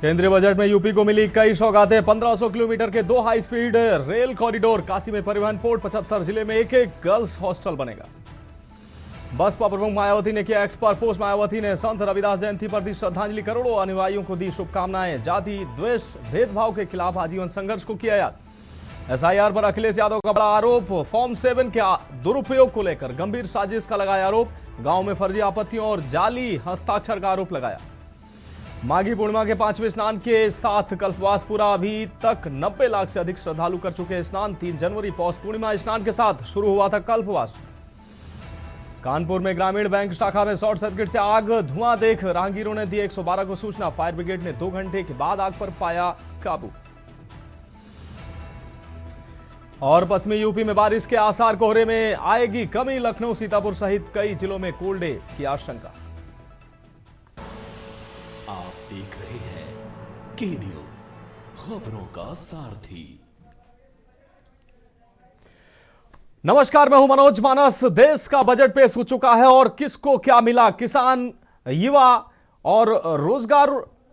केंद्रीय बजट में यूपी को मिली कई सौगातें। 1500 किलोमीटर के 2 high speed rail corridor, Kashi में परिवहन पोर्ट, 75 जिले में एक एक गर्ल्स हॉस्टल बनेगा। बसपा प्रमुख मायावती ने किया एक्स पर पोस्ट। मायावती ने संत रविदास जयंती पर दी श्रद्धांजलि, करोड़ों अनुयायियों को दी शुभकामनाएं। जाति द्वेष भेदभाव के खिलाफ आजीवन संघर्ष को किया याद। एसआईआर पर अखिलेश यादव का बड़ा आरोप। फॉर्म 7 के दुरुपयोग को लेकर गंभीर साजिश का लगाया आरोप। गांव में फर्जी आपत्तियों और जाली हस्ताक्षर का आरोप लगाया। माघी पूर्णिमा के 5वें स्नान के साथ कल्पवास पूरा। अभी तक 90 लाख से अधिक श्रद्धालु कर चुके हैं स्नान। 3 जनवरी पौष पूर्णिमा स्नान के साथ शुरू हुआ था कल्पवास। कानपुर में ग्रामीण बैंक शाखा में शॉर्ट सर्किट से आग, धुआं देख राहगीरों ने दी 112 को सूचना। फायर ब्रिगेड ने 2 घंटे के बाद आग पर पाया काबू। और पश्चिमी यूपी में बारिश के आसार, कोहरे में आएगी कमी। लखनऊ सीतापुर सहित कई जिलों में कोल्ड डे की आशंका। आप देख रहे हैं के न्यूज, खबरों का सारथी। नमस्कार, मैं हूं मनोज मानस। देश का बजट पेश हो चुका है और किसको क्या मिला, किसान, युवा और रोजगार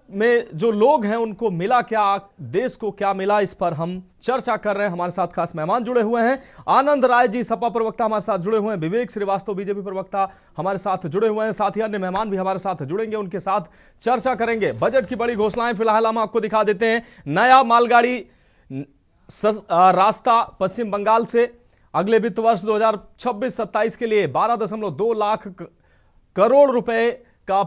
में जो लोग हैं उनको मिला क्या, देश को क्या मिला, इस पर हम चर्चा कर रहे हैं। हमारे साथ खास मेहमान जुड़े हुए हैं। आनंद राय जी सपा प्रवक्ता हमारे साथ जुड़े हुए हैं। विवेक श्रीवास्तव बीजेपी प्रवक्ता हमारे साथ जुड़े हुए हैं। साथ ही अन्य मेहमान भी हमारे साथ जुड़ेंगे, उनके साथ चर्चा करेंगे। बजट की बड़ी घोषणाएं फिलहाल हम आपको दिखा देते हैं। नया मालगाड़ी रास्ता पश्चिम बंगाल से अगले वित्त वर्ष 2026-27 के लिए 12.2 लाख करोड़ रुपए का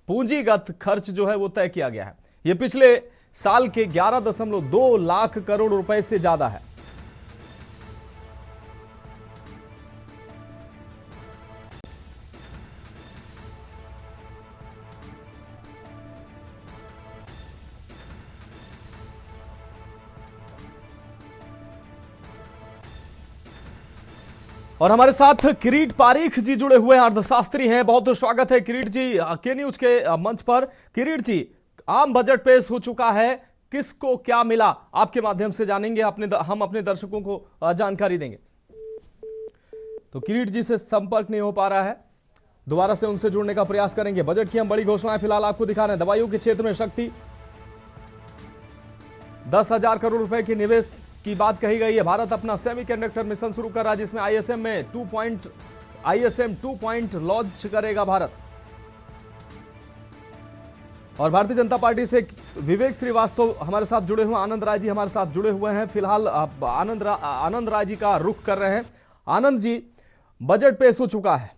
पूंजीगत खर्च जो है वो तय किया गया है। यह पिछले साल के 11.2 लाख करोड़ रुपए से ज्यादा है। और हमारे साथ किरीट पारीख जी जुड़े हुए हैं, अर्थशास्त्री हैं। बहुत स्वागत है किरीट जी के न्यूज के मंच पर। किरीट जी, आम बजट पेश हो चुका है, किसको क्या मिला, आपके माध्यम से जानेंगे, हम अपने दर्शकों को जानकारी देंगे। तो किरीट जी से संपर्क नहीं हो पा रहा है, दोबारा से उनसे जुड़ने का प्रयास करेंगे। बजट की हम बड़ी घोषणाएं फिलहाल आपको दिखा रहे हैं। दवाइयों के क्षेत्र में शक्ति, 10,000 करोड़ रुपए के निवेश की बात कही गई है। भारत अपना सेमीकंडक्टर मिशन शुरू कर रहा है, जिसमें ISM 2 पॉइंट लॉन्च करेगा भारत। और भारतीय जनता पार्टी से विवेक श्रीवास्तव हमारे साथ जुड़े हुए, आनंद राय जी हमारे साथ जुड़े हुए हैं। फिलहाल आनंद राय जी का रुख कर रहे हैं। आनंद जी, बजट पेश हो चुका है,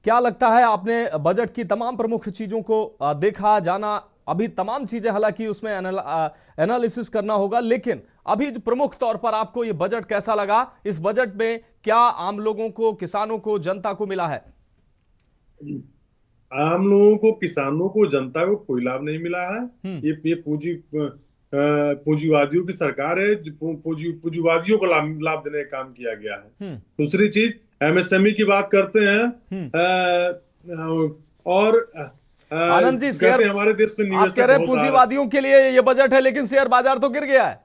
क्या लगता है? आपने बजट की तमाम प्रमुख चीजों को देखा, जाना। अभी तमाम चीजें हालांकि उसमें एनालिसिस करना होगा, लेकिन अभी प्रमुख तौर पर आपको ये बजट कैसा लगा? इस बजट में क्या आम लोगों को, किसानों को, जनता को मिला है? आम लोगों को, किसानों को, जनता को कोई लाभ नहीं मिला है। ये पूंजीवादियों की सरकार है। पूंजीवादियों को लाभ देने का काम किया गया है। दूसरी चीज, MSME की बात करते हैं। और आनंद जी, शेयर हमारे देश में निवेश, आप कह रहे हैं पूंजीवादियों के लिए ये बजट है, लेकिन शेयर बाजार तो गिर गया है।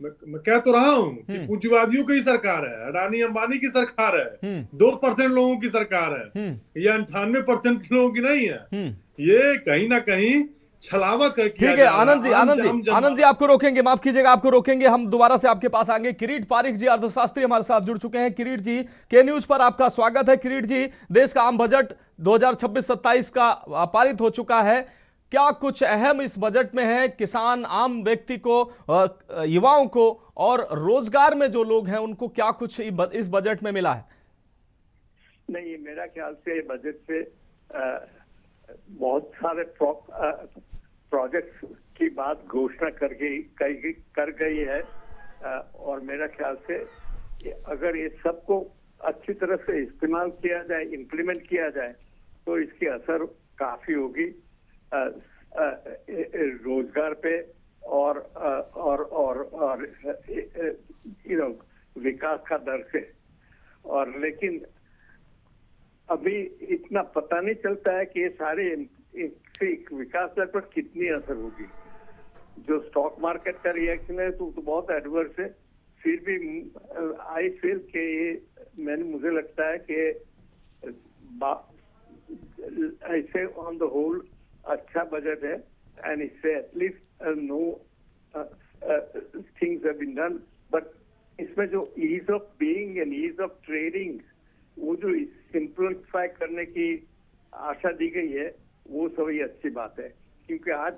मैं कह तो रहा हूँ कि पूंजीवादियों की सरकार है, अडानी अंबानी की सरकार है, 2% लोगों की सरकार है, या 98% लोगों की नहीं है। ये कहीं ना कहीं छलावा कर। ठीक है आनंद जी आपको रोकेंगे, माफ कीजिएगा, आपको रोकेंगे। हम दोबारा से आपके पास आएंगे। किरीट पारीख जी अर्थशास्त्री हमारे साथ जुड़ चुके हैं। किरीट जी, के न्यूज पर आपका स्वागत है। किरीट जी, देश का आम बजट 2026-27 का पारित हो चुका है, क्या कुछ अहम इस बजट में है? किसान, आम व्यक्ति को, युवाओं को और रोजगार में जो लोग हैं उनको क्या कुछ इस बजट में मिला है? नहीं, मेरा ख्याल से बजट से बहुत सारे प्रोजेक्ट्स की बात घोषणा कर गई है। और मेरा ख्याल से अगर ये सबको अच्छी तरह से इस्तेमाल किया जाए, इम्प्लीमेंट किया जाए, तो इसकी असर काफी होगी रोजगार पे और विकास का दर से। और लेकिन अभी इतना पता नहीं चलता है कि ये सारे विकास दर पर कितनी असर होगी। जो स्टॉक मार्केट का रिएक्शन है तो बहुत एडवर्स है। फिर भी आई फील के मुझे लगता है कि ऐसे ऑन द होल अच्छा बजट है, एंड इससे at least no things have been done, but इसमें जो ease of being and ease of trading, वो जो सिंप्लीफाई करने की आशा दी गई है, वो सभी अच्छी बात है। क्योंकि आज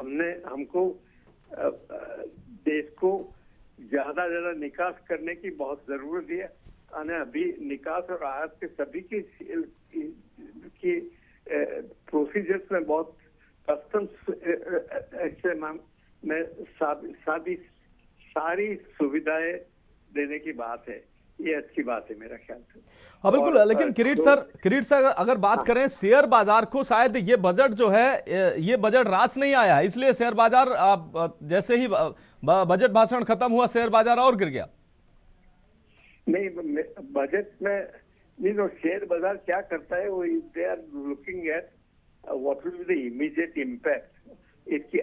हमको देश को ज्यादा निकास करने की बहुत जरूरत है। अभी निकास और आयात के सभी की प्रोसीजर्स में बहुत कस्टम्स में सारी सुविधाएं देने की बात है। ये अच्छी बात है मेरा ख्याल से। हाँ बिल्कुल, लेकिन किरीट सर अगर बात करें शेयर बाजार को, शायद ये बजट जो है, ये बजट रास नहीं आया, इसलिए शेयर बाजार जैसे ही बजट भाषण खत्म हुआ शेयर बाजार और गिर गया। नहीं, बजट में शेयर बाजार क्या करता है, वो they are looking at what will be the immediate impact. इसकी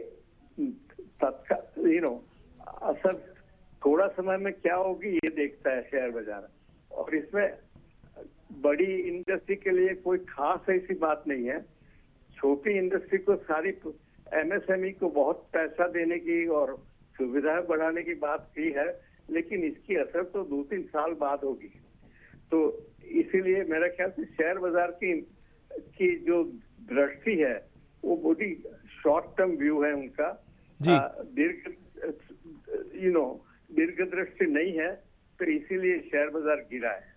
तत्काल असर थोड़ा समय में क्या होगी ये देखता है शेयर बाजार। और इसमें बड़ी इंडस्ट्री के लिए कोई खास ऐसी बात नहीं है। छोटी इंडस्ट्री को, सारी एमएसएमई को बहुत पैसा देने की और सुविधाएं बढ़ाने की बात की है, लेकिन इसकी असर तो 2-3 साल बाद होगी। तो इसीलिए मेरा ख्याल से शेयर बाजार की जो दृष्टि है वो बड़ी शॉर्ट टर्म व्यू है उनका, दीर्घ दृष्टि नहीं है, तो इसीलिए शेयर बाजार गिरा है।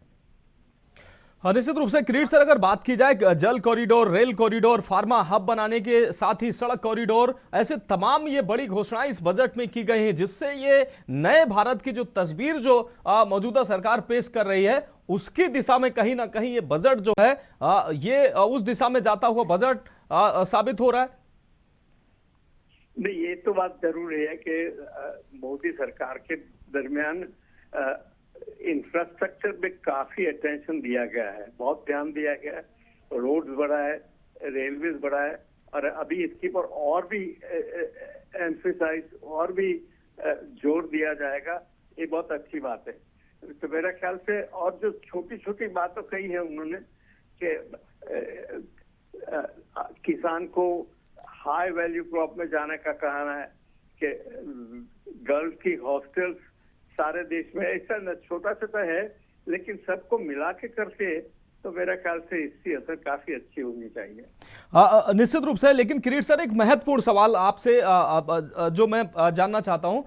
निश्चित रूप से किरीट सर, अगर बात की जाए जल corridor, rail corridor, pharma hub बनाने के साथ ही सड़क कॉरिडोर, ऐसे तमाम ये बड़ी घोषणाएं इस बजट में की गई हैं, जिससे ये नए भारत की जो तस्वीर जो मौजूदा सरकार पेश कर रही है, उसकी दिशा में कहीं ना कहीं ये बजट जो है ये उस दिशा में जाता हुआ बजट साबित हो रहा है। नहीं, ये तो बात जरूर है कि मोदी सरकार के दरमियान इंफ्रास्ट्रक्चर पे काफी अटेंशन दिया गया है, बहुत ध्यान दिया गया है। रोड्स बढ़ा है, रेलवेज बढ़ा है, और अभी इसके पर और भी एम्फेसाइज और भी जोर दिया जाएगा। ये बहुत अच्छी बात है। तो मेरा ख्याल से, और जो छोटी छोटी बातें कही है उन्होंने कि किसान को हाई वैल्यू क्रॉप में जाने का कहना है, कि गर्ल्स की हॉस्टल्स सारे देश में, ऐसा छोटा छोटा है लेकिन सबको मिला के करके, तो मेरा ख्याल से इसकी असर काफी अच्छी होनी चाहिए। निश्चित रूप से। लेकिन किरीट सर, एक महत्वपूर्ण सवाल आपसे जो मैं जानना चाहता हूं,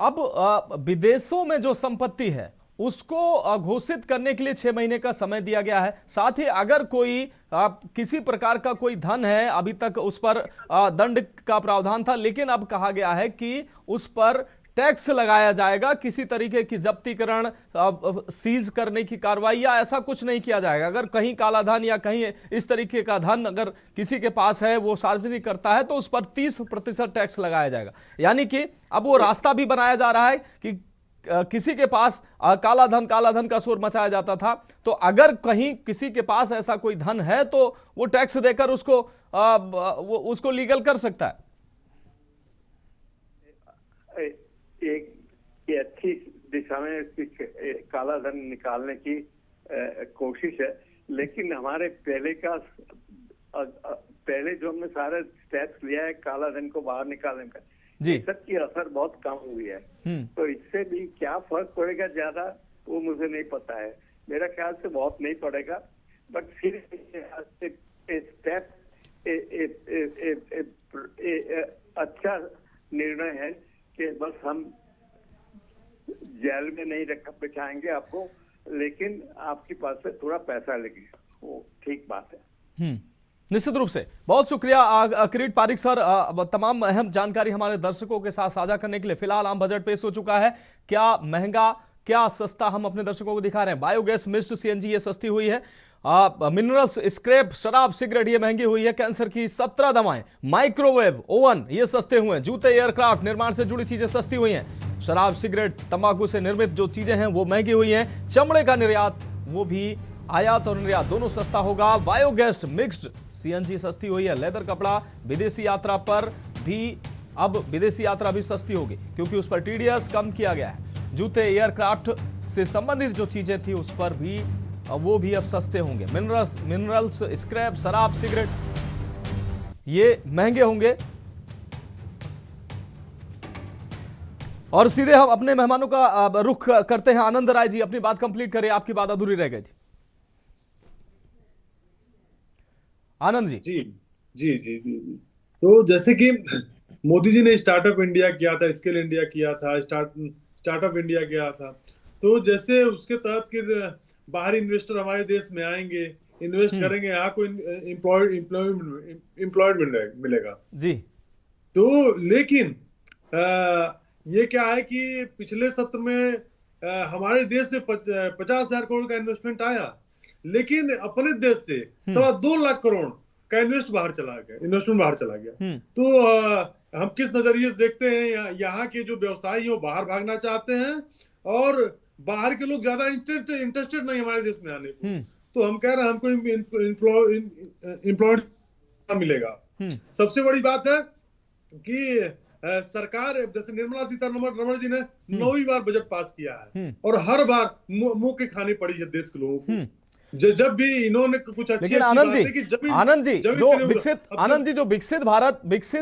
अब विदेशों में जो संपत्ति है उसको घोषित करने के लिए 6 महीने का समय दिया गया है। साथ ही अगर कोई किसी प्रकार का कोई धन है, अभी तक उस पर दंड का प्रावधान था, लेकिन अब कहा गया है कि उस पर टैक्स लगाया जाएगा, किसी तरीके की जब्तीकरण, सीज करने की कार्रवाई या ऐसा कुछ नहीं किया जाएगा। अगर कहीं काला धन या कहीं इस तरीके का धन अगर किसी के पास है, वो सार्वजनिक करता है, तो उस पर 30% टैक्स लगाया जाएगा। यानी कि अब वो रास्ता भी बनाया जा रहा है कि किसी के पास काला धन का शोर मचाया जाता था, तो अगर कहीं किसी के पास ऐसा कोई धन है तो वो टैक्स देकर उसको लीगल कर सकता है। एक अच्छी दिशा में काला धन निकालने की कोशिश है, लेकिन हमारे पहले जो हमने सारे स्टेप्स लिया है काला धन को बाहर निकालने का, सबकी असर बहुत कम हुई है। तो इससे भी क्या फर्क पड़ेगा ज्यादा, वो मुझे नहीं पता है। मेरा ख्याल से बहुत नहीं पड़ेगा, बट फिर स्टेप अच्छा निर्णय है कि बस हम जेल में नहीं बिठाएंगे आपको, लेकिन आपके पास से थोड़ा पैसा लगेगा, वो ठीक बात है। निश्चित रूप से। बहुत शुक्रिया किरीट पारिक सर, तमाम अहम जानकारी हमारे दर्शकों के साथ साझा करने के लिए। फिलहाल आम बजट पेश हो चुका है, क्या महंगा क्या सस्ता हम अपने दर्शकों को दिखा रहे हैं। बायोगैस मिस्ट सीएनजी ये सस्ती हुई है, मिनरल्स, स्क्रैप, शराब, सिगरेट ये महंगी हुई है, कैंसर की 17 दवाएं, माइक्रोवेव ओवन ये सस्ते हुए हैं, जूते, एयरक्राफ्ट, निर्माण से जुड़ी चीजें सस्ती हुई हैं, शराब, सिगरेट, तंबाकू से निर्मित जो चीजें हैं वो महंगी हुई हैं, चमड़े का निर्यात वो भी आयात और निर्यात दोनों सस्ता होगा, बायोगैस मिक्स्ड सीएनजी सस्ती हुई है, लेदर कपड़ा, विदेशी यात्रा पर भी अब विदेशी यात्रा भी सस्ती होगी क्योंकि उस पर टीडीएस कम किया गया है, जूते, एयरक्राफ्ट से संबंधित जो चीजें थी उस पर भी वो भी अब सस्ते होंगे, मिनरल्स, स्क्रैप, शराब, सिगरेट ये महंगे होंगे। और सीधे हम अपने मेहमानों का रुख करते हैं। आनंद राय जी, अपनी बात कंप्लीट करें, आपकी बात अधूरी रह गई थी। आनंद जी। जी जी जी जी जी। तो जैसे कि मोदी जी ने स्टार्टअप इंडिया किया था, स्किल इंडिया किया था, स्टार्टअप इंडिया किया था। तो जैसे उसके तहत कि बाहरी इन्वेस्टर हमारे देश में आएंगे, इन्वेस्ट करेंगे, यहाँ को एम्प्लॉयड मिलेगा जी। तो लेकिन ये क्या है कि पिछले सत्र में हमारे देश से 50,000 करोड़ का इन्वेस्टमेंट आया, लेकिन अपने देश से 2.25 लाख करोड़ का इन्वेस्टमेंट बाहर चला गया। तो हम किस नजरिए से देखते हैं, यहाँ के जो व्यवसायी हो बाहर भागना चाहते हैं और बाहर के लोग ज्यादा इंटरेस्टेड नहीं हमारे देश में आने को। तो हम कह रहे हैं हमको एम्प्लॉयड मिलेगा। सबसे बड़ी बात है कि सरकार जैसे निर्मला सीतारमण जी ने 9वीं बार बजट पास किया है और हर बार मुंह के खाने पड़ी है देश के लोगों को। जब भी इन्होंने कुछ अच्छी लेकिन आनंद जी जो विकसित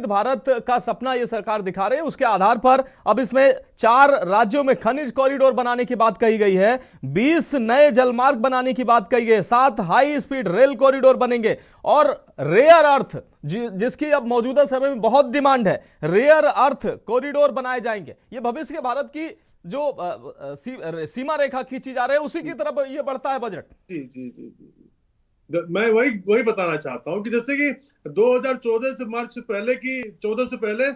भारत का सपना ये सरकार दिखा रही है, उसके आधार पर अब इसमें 4 राज्यों में खनिज कॉरिडोर बनाने की बात कही गई है, 20 नए जलमार्ग बनाने की बात कही गई है, 7 हाई स्पीड रेल कॉरिडोर बनेंगे और रेयर अर्थ जिसकी अब मौजूदा समय में बहुत डिमांड है, रेयर अर्थ कॉरिडोर बनाए जाएंगे। ये भविष्य के भारत की जो सीमा रेखा खींची जा रही है उसी की तरफ ये बढ़ता है बजट। जी जी जी जी। मैं वही बताना चाहता हूं कि जैसे कि 2014 से मार्च से पहले की 14 से पहले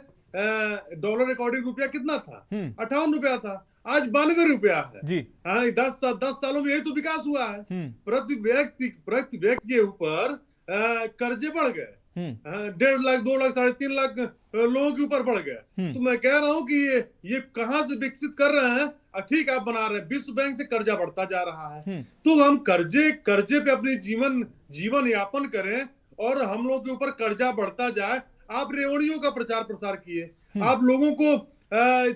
डॉलर अकॉर्डिंग रुपया कितना था? 58 रुपया था, आज 92 रुपया है जी। 10 सालों में यही तो विकास हुआ है। प्रति व्यक्ति के ऊपर कर्जे बढ़ गए, 1.5 लाख 2 लाख 3.5 लाख लोगों के ऊपर बढ़ गए। तो मैं कह रहा हूं कि ये कहां से विकसित कर रहे हैं? ठीक आप बना रहे हैं, विश्व बैंक से कर्जा बढ़ता जा रहा है, तो हम कर्जे पे अपनी जीवन यापन करें और हम लोगों के ऊपर कर्जा बढ़ता जाए। आप रेवड़ियों का प्रचार प्रसार किए, आप लोगों को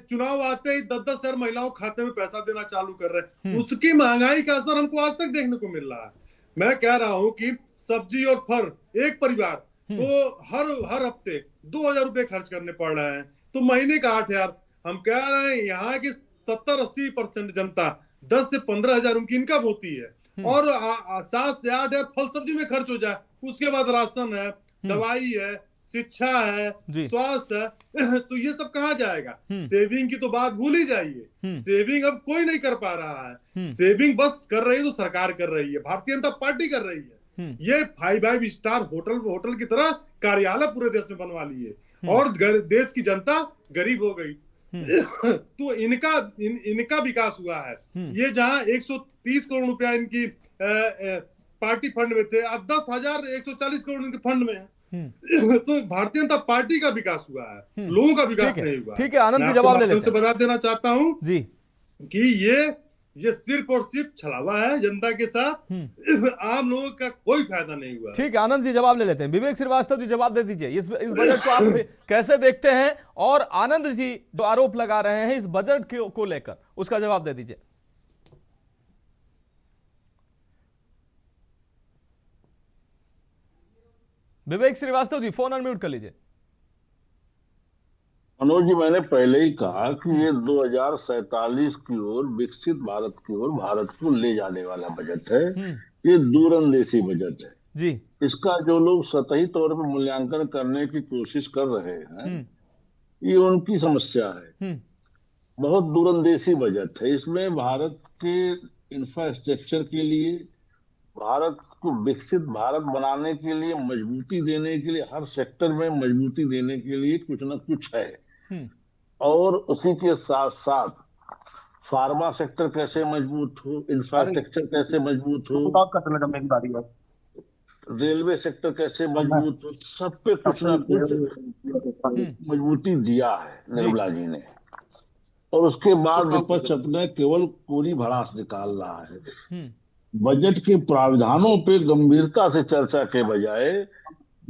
चुनाव आते ही 10-10 हजार महिलाओं खाते में पैसा देना चालू कर रहे हैं। उसकी महंगाई का असर हमको आज तक देखने को मिल रहा है। मैं कह रहा हूं कि सब्जी और फल एक परिवार तो हर हफ्ते 2,000 रुपए खर्च करने पड़ रहे हैं, तो महीने का 8,000। हम कह रहे हैं यहाँ की 70-80% जनता 10 से 15 हजार उनकी इनकम होती है और 7 से 8 हजार फल सब्जी में खर्च हो जाए। उसके बाद राशन है, दवाई है, शिक्षा है, स्वास्थ्य है, तो ये सब कहाँ जाएगा? सेविंग की तो बात भूल ही जाइए। सेविंग अब कोई नहीं कर पा रहा है। सेविंग बस कर रही है तो सरकार कर रही है, भारतीय जनता पार्टी कर रही है। ये 5 स्टार होटल की तरह कार्यालय पूरे देश में बनवा लिए और देश की जनता गरीब हो गई। तो इनका विकास हुआ है। ये जहां 130 करोड़ रुपया इनकी पार्टी फंड में थे, अब 10,140 करोड़ इनके फंड में है। तो भारतीय जनता पार्टी का विकास हुआ है, लोगों का विकास नहीं हुआ। ठीक है आनंद जी, जवाब ले लेते हैं। बता देना चाहता हूं जी कि ये सिर्फ और सिर्फ छलावा है जनता के साथ, आम लोगों का कोई फायदा नहीं हुआ। ठीक है आनंद जी, जवाब ले लेते हैं। विवेक श्रीवास्तव जी जवाब दे दीजिए, इस बजट को आप कैसे देखते हैं और आनंद जी जो आरोप लगा रहे हैं इस बजट को लेकर उसका जवाब दे दीजिए। विवेक श्रीवास्तव जी फोन अनम्यूट कर लीजिए। मनोज जी, मैंने पहले ही कहा कि ये 2047 की ओर, विकसित भारत की ओर भारत को ले जाने वाला बजट है। ये दूरंदेशी बजट है जी। इसका जो लोग सतही तौर पर मूल्यांकन करने की कोशिश कर रहे हैं ये उनकी समस्या है। बहुत दूरंदेशी बजट है। इसमें भारत के इंफ्रास्ट्रक्चर के लिए, भारत को विकसित भारत बनाने के लिए, मजबूती देने के लिए, हर सेक्टर में मजबूती देने के लिए कुछ ना कुछ है। और उसी के साथ साथ फार्मा सेक्टर कैसे मजबूत हो, इंफ्रास्ट्रक्चर कैसे मजबूत हो, रेलवे सेक्टर कैसे मजबूत हो, सब पे कुछ ना कुछ मजबूती दिया है निर्मला जी ने। और उसके बाद विपक्ष अपने केवल कोरी भड़ास निकाल रहा है। बजट के प्रावधानों पे गंभीरता से चर्चा के बजाय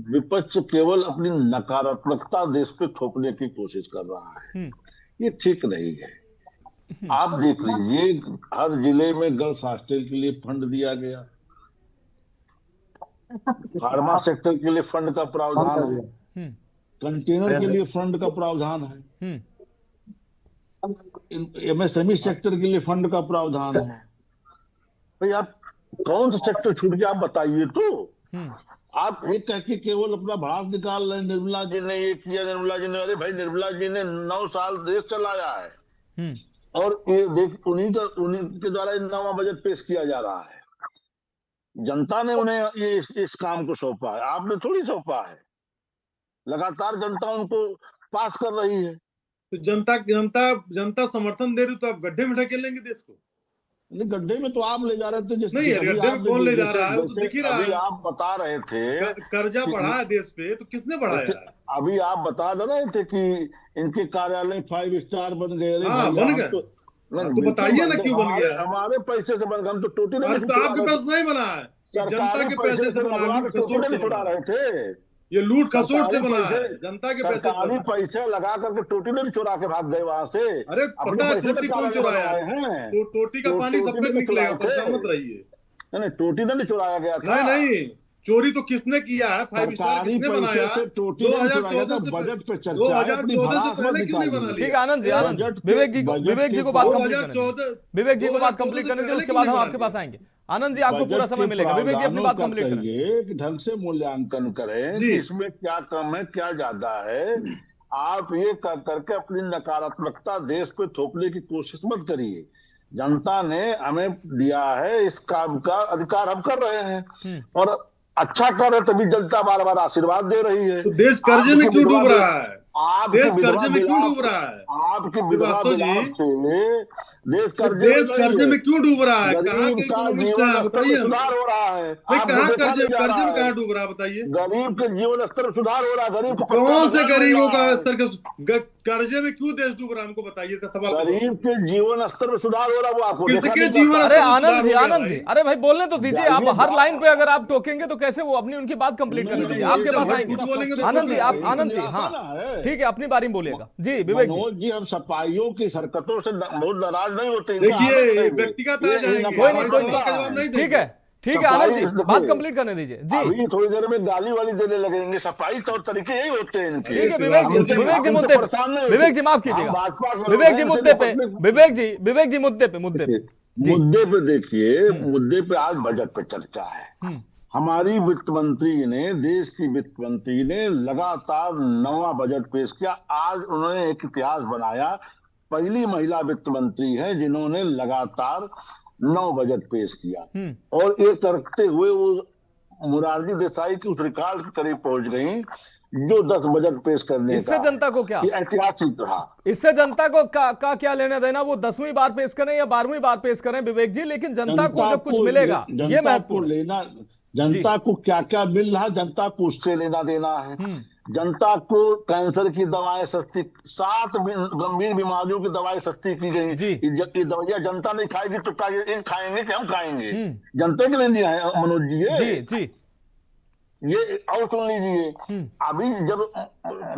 विपक्ष केवल अपनी नकारात्मकता देश पे थोपने की कोशिश कर रहा है। ये ठीक नहीं है। आप देख लीजिए, हर जिले में गर्ल्स हॉस्टल के लिए फंड दिया गया, फार्मा सेक्टर के लिए फंड का प्रावधान है, कंटेनर के लिए फंड का प्रावधान है, एमएसएमई सेक्टर के लिए फंड का प्रावधान है। भाई आप कौन सा सेक्टर छूट गया आप बताइए तो। आप एक कह के केवल अपना भाग निकाल रहे हैं, निर्मला जी ने ये किया, निर्मला जी ने, अरे भाई निर्मला जी ने 9 साल देश चलाया है और ये देख उन्हीं के द्वारा नवा बजट पेश किया जा रहा है। जनता ने उन्हें ये इस काम को सौंपा है, आपने थोड़ी सौंपा है। लगातार जनता उनको पास कर रही है। तो जनता समर्थन दे रही तो आप गड्ढे में ढकेलेंगे देश को? नहीं, गड्ढे में तो आप ले जा रहे थे। नहीं यार, गड्ढे में कौन ले जा रहा है? वो तो दिख ही रहा है। आप बता रहे थे कर्जा बढ़ा है देश पे, तो किसने बढ़ाया? अभी आप बता रहे थे कि इनके कार्यालय 5 स्टार बन गए। बन गए तो बताइए ना क्यों बन गया? हमारे पैसे से बन गए, हम तो टोटी तो आपके पास नहीं बना है, जनता के पैसे से बना, छुड़ा रहे थे। ये लूट खसोट से बना है, जनता के पैसे से पैसे लगा करके टोटी में चुरा के भाग गए वहां से। अरे पता है टोटी कौन चुराया है? तो टोटी का पानी सब पे निकलेगा, परेशान मत रहिए। नहीं, टोटी नहीं चुराया गया था। नहीं, चोरी तो किसने किया है? 5 स्टार किसने बनाया? 2014 से बजट पे चर्चा, 2014 से पहले क्यों नहीं बना लिया? ठीक है आनंद जी, विवेक जी को बात विवेक जी को बात कंप्लीट करने दीजिए, उसके बाद हम आपके पास आएंगे। आनंद जी आपको पूरा समय मिलेगा, विवेक जी अपनी बात कंप्लीट करें। ढंग से मूल्यांकन करें कि इसमें क्या कम है क्या ज्यादा है। आप ये करके अपनी नकारात्मकता देश पे थोपने की कोशिश मत करिए। जनता ने हमें दिया है, इस काम का अधिकार हम कर रहे हैं और अच्छा कर रहे, तभी जनता बार बार आशीर्वाद दे रही है। तो देश कर्जे में क्यों डूब रहा है? देश कर्जे में क्यों डूब रहा है? आपके देश कर्जे में क्यों डूब रहा है? कहाँ के इकोनॉमिस्ट हैं बताइए? सुधार हो रहा है। कहाँ कर्जे में कहाँ डूब रहा है बताइए? गरीब के जीवन स्तर सुधार हो रहा है। गरीब कौन से गरीबों का स्तर का कर्जे में क्यों देश डूब रहा है? हमको बताइए इसका सवाल। गरीब के जीवन स्तर में सुधार हो रहा है, वो आपको किसके जीवन? अरे आनंद जी अरे भाई बोलने तो दीजिए। आप हर लाइन पे अगर आप टोकेंगे तो कैसे? वो अपनी उनकी बात कंप्लीट करने दीजिए, आपके पास आएंगे। आनंद जी हाँ ठीक है, अपनी बारी में बोलिएगा जी। विवेक जी, हम सफाइयों की हरकतों से बहुत नाराज नहीं होते। देखिए व्यक्तिगत आ जाएंगे, ठीक है आनंद जी बात कंप्लीट करने दीजिए जी। अभी थोड़ी देर में गाली वाली देने लगेंगे। सफाई तौर तरीके यही होते हैं इनके। ठीक है विवेक जी मुद्दे पे, विवेक जी माफ कीजिएगा, विवेक जी मुद्दे पे, विवेक जी मुद्दे पे देखिए, मुद्दे पे आज बजट पे चर्चा है। हमारी वित्त मंत्री ने, देश की वित्त मंत्री ने लगातार 9वां बजट पेश किया। आज उन्होंने एक इतिहास बनाया, पहली महिला वित्त मंत्री है जिन्होंने लगातार 9 बजट पेश किया और ये करते हुए वो मोरारजी देसाई की उस रिकॉर्ड के करीब पहुंच गई जो 10 बजट पेश करने इससे जनता को क्या ऐतिहासिक रहा। इससे जनता को का क्या लेना देना? वो 10वीं बार पेश करें या 12वीं बार पेश करें विवेक जी, लेकिन जनता को जब कुछ मिलेगा ये महत्वपूर्ण लेना, जनता को क्या क्या मिल रहा, जनता को उससे लेना देना है। जनता को कैंसर की दवाएं सस्ती, 7 गंभीर बीमारियों की दवाएं सस्ती की गई। ये दवाइयां जनता नहीं खाएगी तो क्या ये खाएंगे कि हम खाएंगे? जनता के लिए नहीं है मनोज जी। ये और सुन लीजिए, अभी जब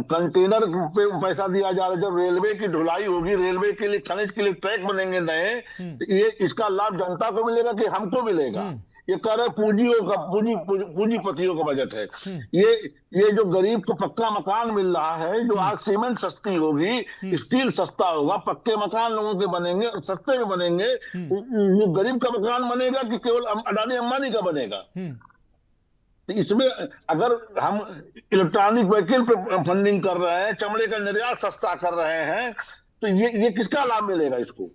कंटेनर पे पैसा दिया जा रहा है, जब रेलवे की ढुलाई होगी, रेलवे के लिए खनिज के लिए ट्रैक बनेंगे नए, ये इसका लाभ जनता को मिलेगा कि हमको मिलेगा? ये कह रहे पूंजीपतियों का बजट है। ये जो गरीब को पक्का मकान मिल रहा है, जो आज सीमेंट सस्ती होगी, स्टील सस्ता होगा, पक्के मकान लोगों के बनेंगे और सस्ते में बनेंगे, वो गरीब का मकान बनेगा कि केवल अडानी अंबानी का बनेगा? तो इसमें अगर हम इलेक्ट्रॉनिक व्हीकल पे फंडिंग कर रहे हैं, चमड़े का निर्यात सस्ता कर रहे हैं, तो ये किसका लाभ मिलेगा इसको?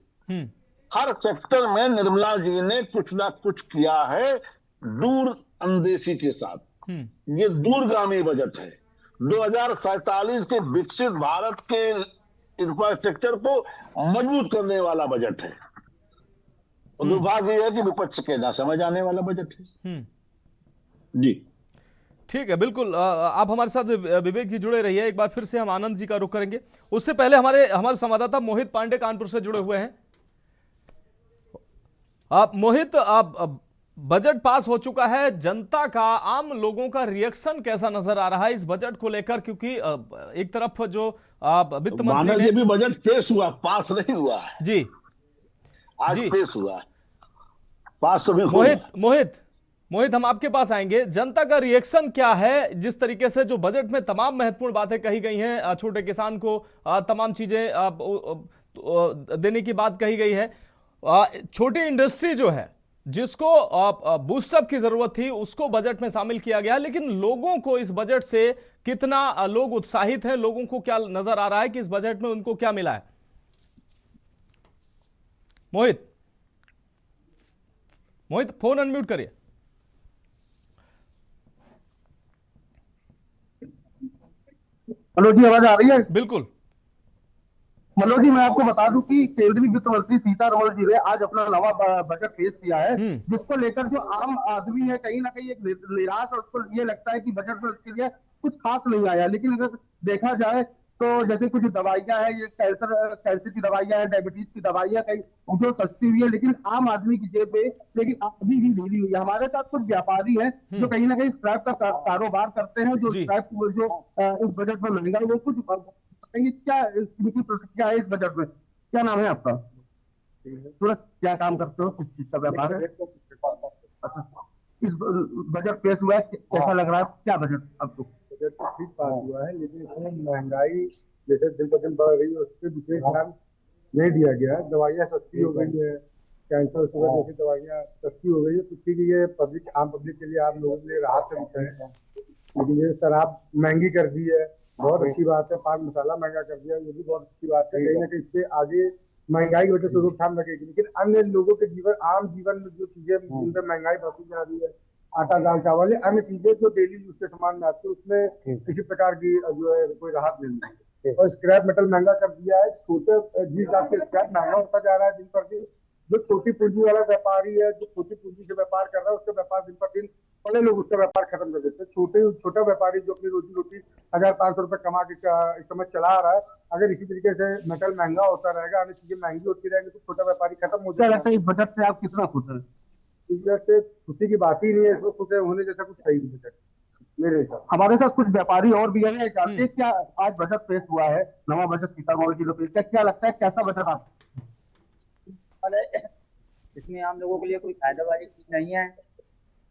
हर सेक्टर में निर्मला जी ने कुछ ना कुछ किया है दूर अंदेशी के साथ। ये दूरगामी बजट है। 2047 के विकसित भारत के इंफ्रास्ट्रक्चर को मजबूत करने वाला बजट है। और दुर्भाग्य यह है कि विपक्ष के ना समझ आने वाला बजट है जी। ठीक है, बिल्कुल आप हमारे साथ विवेक जी जुड़े रहिए। एक बार फिर से हम आनंद जी का रुख करेंगे, उससे पहले हमारे संवाददाता मोहित पांडे कानपुर से जुड़े हुए हैं। मोहित, बजट पास हो चुका है, जनता का, आम लोगों का रिएक्शन कैसा नजर आ रहा है इस बजट को लेकर? क्योंकि एक तरफ जो वित्त मंत्री ने भी बजट पेश हुआ, पास नहीं हुआ है जी, आज पेश हुआ, पास तो भी मोहित मोहित, हम आपके पास आएंगे। जनता का रिएक्शन क्या है जिस तरीके से जो बजट में तमाम महत्वपूर्ण बातें कही गई हैं, छोटे किसान को तमाम चीजें देने की बात कही गई है, छोटी इंडस्ट्री जो है जिसको बूस्टअप की जरूरत थी उसको बजट में शामिल किया गया, लेकिन लोगों को इस बजट से कितना लोग उत्साहित हैं, लोगों को क्या नजर आ रहा है कि इस बजट में उनको क्या मिला है? मोहित, फोन अनम्यूट करिए। मनोज जी, आवाज आ रही है? बिल्कुल। मनोज जी, मैं आपको बता दूं कि केंद्रीय वित्त मंत्री सीतारमण जी ने आज अपना नवा बजट पेश किया है, जिसको लेकर जो आम आदमी है कहीं ना कहीं एक निराश, और उसको ये लगता है कि बजट में उसके लिए कुछ खास नहीं आया। लेकिन अगर देखा जाए तो जैसे कुछ दवाइयां हैं, ये कैंसर की दवाइयां हैं, डायबिटीज की दवाइयां कहीं जो सस्ती हुई है, लेकिन आम आदमी की जेब में लेकिन अभी भी ढीली हुई है। हमारे साथ कुछ व्यापारी हैं जो कहीं ना कहीं स्क्रैप का कारोबार करते हैं, जो स्क्रैप जो इस बजट में महंगा, वो कुछ क्या इनकी प्रतिक्रिया है इस बजट में? क्या नाम है आपका? थोड़ा क्या काम करते हो, किस चीज का व्यापार है? इस बजट पेश हुआ है, कैसा लग रहा है? क्या बजट आपको? बजट तो ठीक पास हुआ है, लेकिन इसमें महंगाई जैसे दिन पर दिन बढ़ रही है, उस पर विशेष ध्यान नहीं दिया गया है। दवाइयाँ सस्ती हो गई है, कैंसर शुगर जैसी दवाइयाँ सस्ती हो गई है, तो ठीक है, ये आम पब्लिक के लिए, आम लोगों के लिए राहत का विषय है। लेकिन ये शराब महंगी कर दी है, बहुत अच्छी बात है। पान मसाला महंगा कर दिया, ये भी बहुत अच्छी बात है। कहीं ना कहीं इससे आगे महंगाई की वजह से रोकथाम लगेगी, लेकिन अन्य लोगों के जीवन, आम जीवन में जो चीजें जिनमें महंगाई बढ़ती जा रही है, आटा दाल चावल, अन्य चीजें जो डेली यूज के सामान में आती है, उसमें किसी प्रकार की जो है कोई राहत नहीं है। और स्क्रैप मेटल महंगा कर दिया है। छोटे जिस हिसाब से स्क्रैप महंगा होता जा रहा है दिन पर दिन, जो छोटी पूंजी वाला व्यापारी है, जो छोटी पूंजी से व्यापार कर रहा है, उसका व्यापार दिन पर दिन, बड़े लोग उसका व्यापार खत्म कर देते हैं। छोटा व्यापारी जो अपनी रोजी रोटी 1500 रुपए कमा के इस समय चला रहा है, अगर इसी तरीके से मेटल महंगा होता रहेगा, अन्य चीजें महंगी होती रहेंगी, तो छोटा व्यापारी खत्म हो जाएगा। इस बजट से आप कितना खुश हैं? इस बजट से खुशी की बात ही नहीं है, इसमें खुश होने जैसा कुछ है ही नहीं बजट मेरे हिसाब। हमारे साथ कुछ व्यापारी और भी है, जानते हैं क्या आज बजट पेश हुआ है, नवा बजट सीतारमण जी ने पेश किया, क्या लगता है कैसा बजट आपको? इसमें आम लोगों के लिए कोई फायदा वाली चीज नहीं है।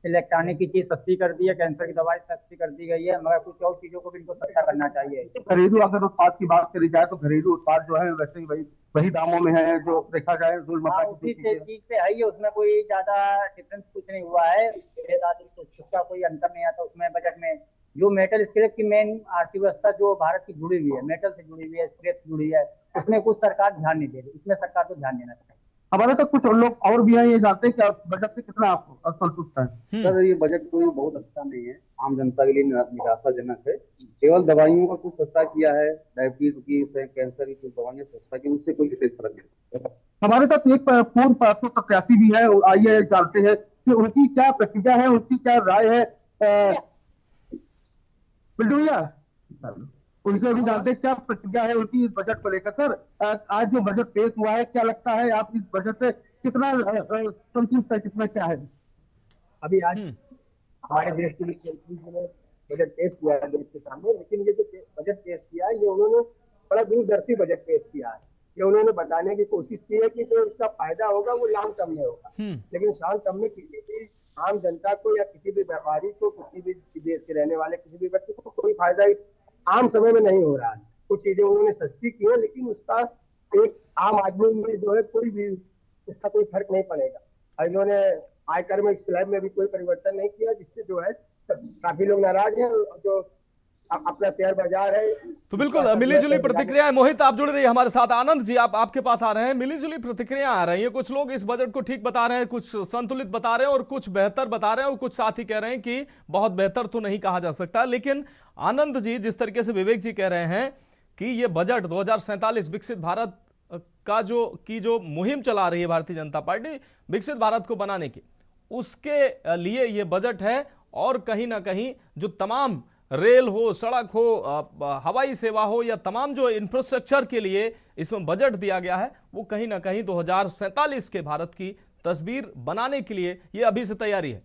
इलेक्ट्रॉनिक की चीज सस्ती कर दी है, कैंसर की दवाई सस्ती कर दी गई है, मगर कुछ और चीजों को भी इनको सस्ता करना चाहिए। घरेलू अगर उत्पाद की बात करी जाए तो घरेलू उत्पाद जो है वैसे ही वही दामों में है, जो देखा जाए उसी चीज पे है ही, उसमें कोई ज्यादा डिफरेंस कुछ नहीं हुआ है, उसका कोई अंतर नहीं आता उसमें। बजट में जो मेटल स्क्रैप की मेन अर्थव्यवस्था जो भारत की जुड़ी हुई है, मेटल से जुड़ी हुई है, स्क्रैप से जुड़ी है, उसमें कुछ सरकार ध्यान नहीं दे रही, इसमें सरकार को ध्यान देना चाहिए। हमारे साथ कुछ लोग और भी हैं, ये जानते हैं क्या बजट से कितना आपको असंतुष्ट है? सर, ये बजट कोई बहुत अच्छा नहीं है, आम जनता के लिए निराशाजनक है। केवल दवाइयों का कुछ सस्ता किया है, डायबिटीज की, कैंसर की कुछ दवाइयां सस्ता की, उससे कोई विशेष फर्क नहीं। हमारे साथ एक पूर्व पार्षद प्रत्याशी भी है, आइए जानते हैं कि उनकी क्या प्रतिक्रिया है, उनकी क्या राय है। उनसे भी जानते हैं क्या प्रतिक्रिया है उनकी बजट को लेकर। सर, आज जो बजट पेश हुआ है, क्या लगता है आप इस बजट से कितना संतुष्ट है, कितना क्या है? अभी आज हमारे देश के लिए बजट पेश किया है देश के सामने, लेकिन ये जो बजट पेश किया है, ये उन्होंने बड़ा दूरदर्शी बजट पेश किया है। ये उन्होंने बताने की कोशिश की है कि जो इसका फायदा होगा वो लॉन्ग टर्म में होगा, लेकिन शॉर्ट टर्म में किसी भी आम जनता को या किसी भी व्यापारी को, किसी भी देश के रहने वाले किसी भी व्यक्ति को कोई फायदा इस आम समय में नहीं हो रहा है। कुछ चीजें उन्होंने सस्ती की है, लेकिन उसका एक आम आदमी में जो है कोई भी इसका कोई फर्क नहीं पड़ेगा। इन्होंने आयकर में स्लैब में भी कोई परिवर्तन नहीं किया, जिससे जो है काफी लोग नाराज हैं। जो अपना शेयर बाजार है, तो बिल्कुल मिली जुली प्रतिक्रिया है। मोहित, आप जुड़े रहिए हमारे साथ। आनंद जी, आपके पास आ रहे हैं। मिली जुली प्रतिक्रिया आ रही है, कुछ लोग इस बजट को ठीक बता रहे हैं, कुछ संतुलित बता रहे हैं और कुछ बेहतर बता रहे हैं, और कुछ साथी कह रहे हैं कि बहुत बेहतर तो नहीं कहा जा सकता। लेकिन आनंद जी, जिस तरीके से विवेक जी कह रहे हैं कि ये बजट 2047 विकसित भारत का जो मुहिम चला रही है भारतीय जनता पार्टी विकसित भारत को बनाने की, उसके लिए ये बजट है। और कहीं ना कहीं जो तमाम रेल हो, सड़क हो, हवाई सेवा हो, या तमाम जो इंफ्रास्ट्रक्चर के लिए इसमें बजट दिया गया है, वो कहीं ना कहीं 2047 के भारत की तस्वीर बनाने के लिए ये अभी से तैयारी है।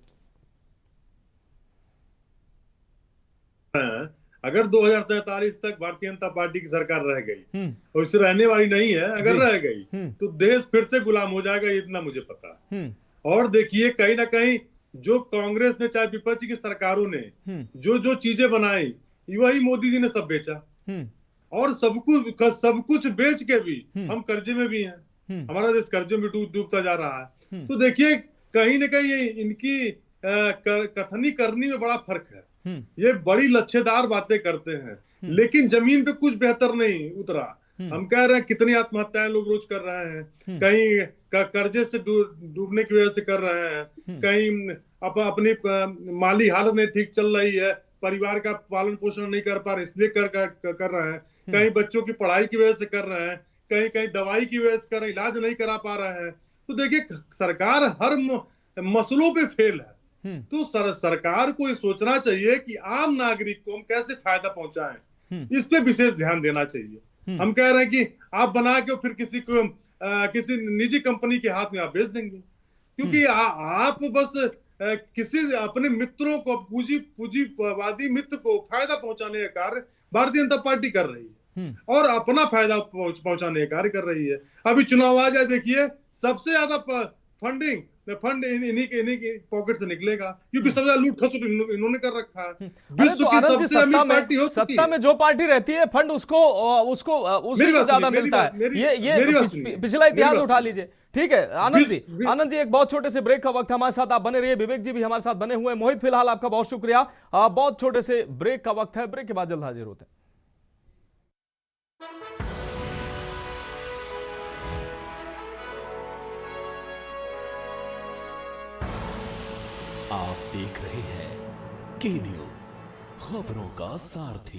अगर 2047 तक भारतीय जनता पार्टी की सरकार रह गई और इससे रहने वाली नहीं है, अगर रह गई तो देश फिर से गुलाम हो जाएगा, इतना मुझे पता है। और देखिए, कहीं ना कहीं जो कांग्रेस ने चाहे विपक्ष की सरकारों ने जो जो चीजें बनाई वही मोदी जी ने सब बेचा, और सब कुछ बेच के भी हम कर्जे में भी हैं। हमारा देश कर्जे में डूबता जा रहा है। तो देखिए कहीं ना कहीं इनकी कथनी करनी में बड़ा फर्क है। ये बड़ी लच्छेदार बातें करते हैं लेकिन जमीन पे कुछ बेहतर नहीं उतरा। हम कह रहे हैं कितनी आत्महत्याएं लोग रोज कर रहे हैं, कहीं कर्जे से डूबने की वजह से कर रहे हैं, कहीं अपनी माली हालत नहीं ठीक चल रही है, परिवार का पालन पोषण नहीं कर पा रहे इसलिए कर रहे हैं, कहीं बच्चों की पढ़ाई की वजह से कर रहे हैं, कहीं कहीं दवाई की वजह से कर रहे हैं, इलाज नहीं करा पा रहे हैं। तो देखिए सरकार हर मसलों पे फेल है। तो सरकार को ये सोचना चाहिए कि आम नागरिक को हम कैसे फायदा पहुंचाएं, इस पे विशेष ध्यान देना चाहिए। हम कह रहे हैं कि आप बना के फिर किसी निजी कंपनी के हाथ में आप बेच देंगे, क्योंकि आप बस किसी अपने मित्रों को पूंजीवादी मित्र को फायदा पहुंचाने का कार्य भारतीय जनता पार्टी कर रही है और अपना फायदा पहुंचाने का कार्य कर रही है। अभी चुनाव आ जाए, देखिए सबसे ज्यादा फंड इन्हीं पॉकेट से निकलेगा, क्योंकि सबसे ज्यादा लूट खसुट इन्होंने कर रखा है। विश्व की सबसे अमीर पार्टी हो सकती है। सत्ता में जो पार्टी रहती है फंड उसको ज्यादा मिलता है। ये पिछला इतिहास उठा लीजिए। ठीक है आनंद जी एक बहुत छोटे से ब्रेक का वक्त हमारे साथ आप बने रहिए, विवेक जी भी हमारे साथ बने हुए हैं। मोहित फिलहाल आपका बहुत शुक्रिया। बहुत छोटे से ब्रेक का वक्त है, ब्रेक के बाद जल्द हाजिर होते हैं। आप देख रहे हैं के न्यूज, खबरों का सारथी।